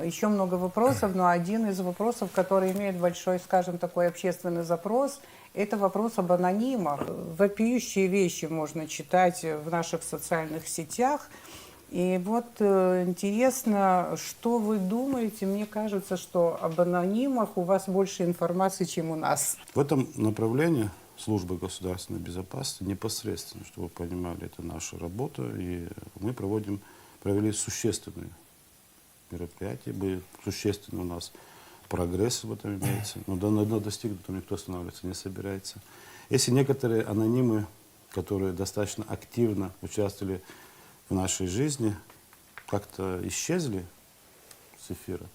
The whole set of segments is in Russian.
еще много вопросов, но один из вопросов, который имеет большой, скажем, такой общественный запрос, это вопрос об анонимах. Вопиющие вещи можно читать в наших социальных сетях. И вот интересно, что вы думаете? Мне кажется, что об анонимах у вас больше информации, чем у нас. В этом направлении служба государственной безопасности непосредственно, чтобы вы понимали, это наша работа, и мы провели существенные мероприятия, были существенный у нас прогресс в этом имеется, но до одного достигнутого никто останавливаться не собирается. Если некоторые анонимы, которые достаточно активно участвовали в нашей жизни, как-то исчезли с эфира,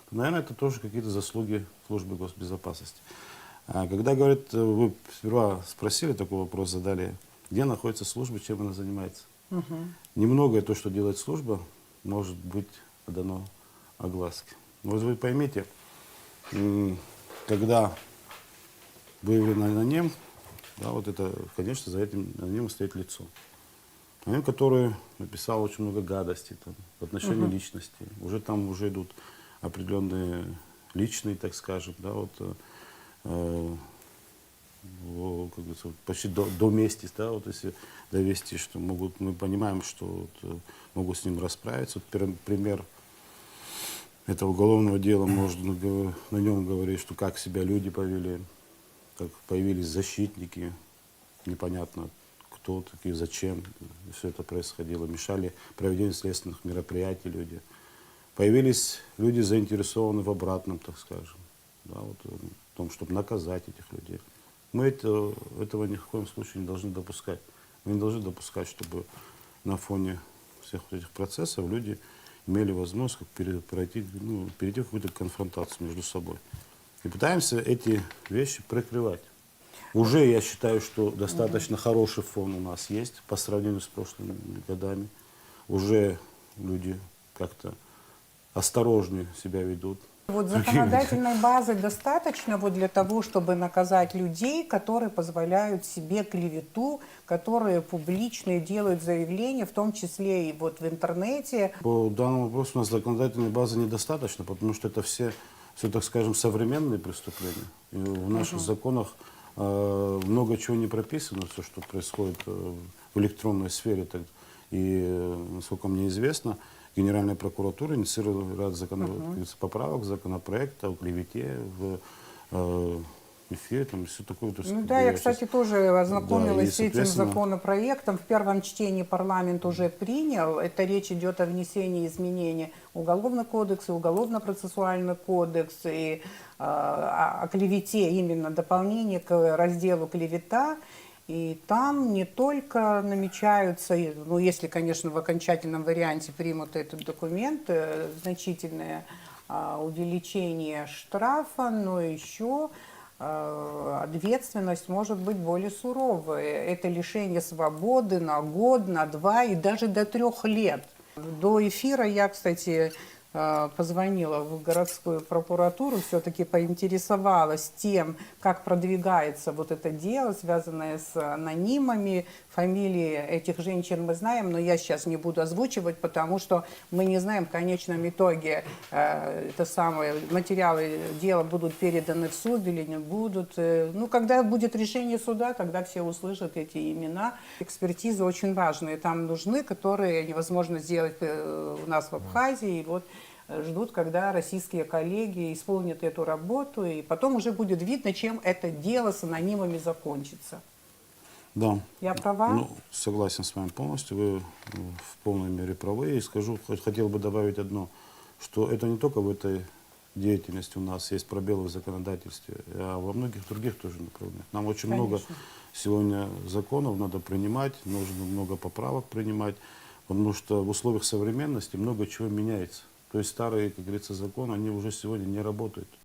то, наверное, это тоже какие-то заслуги службы госбезопасности. Когда, говорят, вы сперва спросили такой вопрос, задали, где находится служба, чем она занимается. Немногое то, что делает служба, может быть дано огласке. Вот вы поймите, когда выявлен аноним, да, вот это, конечно, за этим анонимом стоит лицо. Аноним, который написал очень много гадостей там, в отношении личности. Уже там уже идут определенные личные, так скажем, да, вот, как говорится, почти до мести, да, вот если довести, что могут, мы понимаем, что вот, могут с ним расправиться. Вот, пример этого уголовного дела, можно на нем говорить, что как себя люди повели, как появились защитники, непонятно кто такие, зачем все это происходило, мешали проведению следственных мероприятий люди. Появились люди, заинтересованные в обратном, так скажем, да, вот, в том, чтобы наказать этих людей. Мы этого ни в коем случае не должны допускать. Мы не должны допускать, чтобы на фоне всех этих процессов люди имели возможность перейти в какую-то конфронтацию между собой. И пытаемся эти вещи прикрывать. Уже я считаю, что достаточно хороший фон у нас есть по сравнению с прошлыми годами. Уже люди как-то осторожнее себя ведут. Вот законодательной базы достаточно вот для того, чтобы наказать людей, которые позволяют себе клевету, которые публично делают заявления, в том числе и вот в интернете. По данному вопросу у нас законодательной базы недостаточно, потому что это все, так скажем, современные преступления. И в наших законах много чего не прописано, все, что происходит в электронной сфере. И, насколько мне известно, Генеральная прокуратура инициировала ряд поправок, законопроекта о клевете в эфире, там, и все такое. То есть, Ну да, я, кстати, тоже ознакомилась с этим соответственно, законопроектом. В первом чтении парламент уже принял. Это речь идет о внесении изменений в Уголовный кодекс и Уголовно-процессуальный кодекс, и о клевете, именно дополнение к разделу «Клевета». И там не только намечаются, ну если, конечно, в окончательном варианте примут этот документ, значительное увеличение штрафа, но еще ответственность может быть более суровая. Это лишение свободы на год, на 2 и даже до 3 лет. До эфира я, кстати, позвонила в городскую прокуратуру, все-таки поинтересовалась тем, как продвигается вот это дело, связанное с анонимами. Фамилии этих женщин мы знаем, но я сейчас не буду озвучивать, потому что мы не знаем в конечном итоге, материалы дела будут переданы в суд или не будут. Ну, когда будет решение суда, тогда все услышат эти имена. Экспертизы очень важные там нужны, которые невозможно сделать у нас в Абхазии. И вот ждут, когда российские коллеги исполнят эту работу, и потом уже будет видно, чем это дело с анонимами закончится. Да. Я права? Ну, согласен с вами полностью, вы в полной мере правы. И скажу, хотел бы добавить одно, что это не только в этой деятельности у нас есть пробелы в законодательстве, а во многих других тоже направлениях. Нам очень много сегодня законов надо принимать, нужно много поправок принимать, потому что в условиях современности много чего меняется. То есть старые, как говорится, законы, они уже сегодня не работают.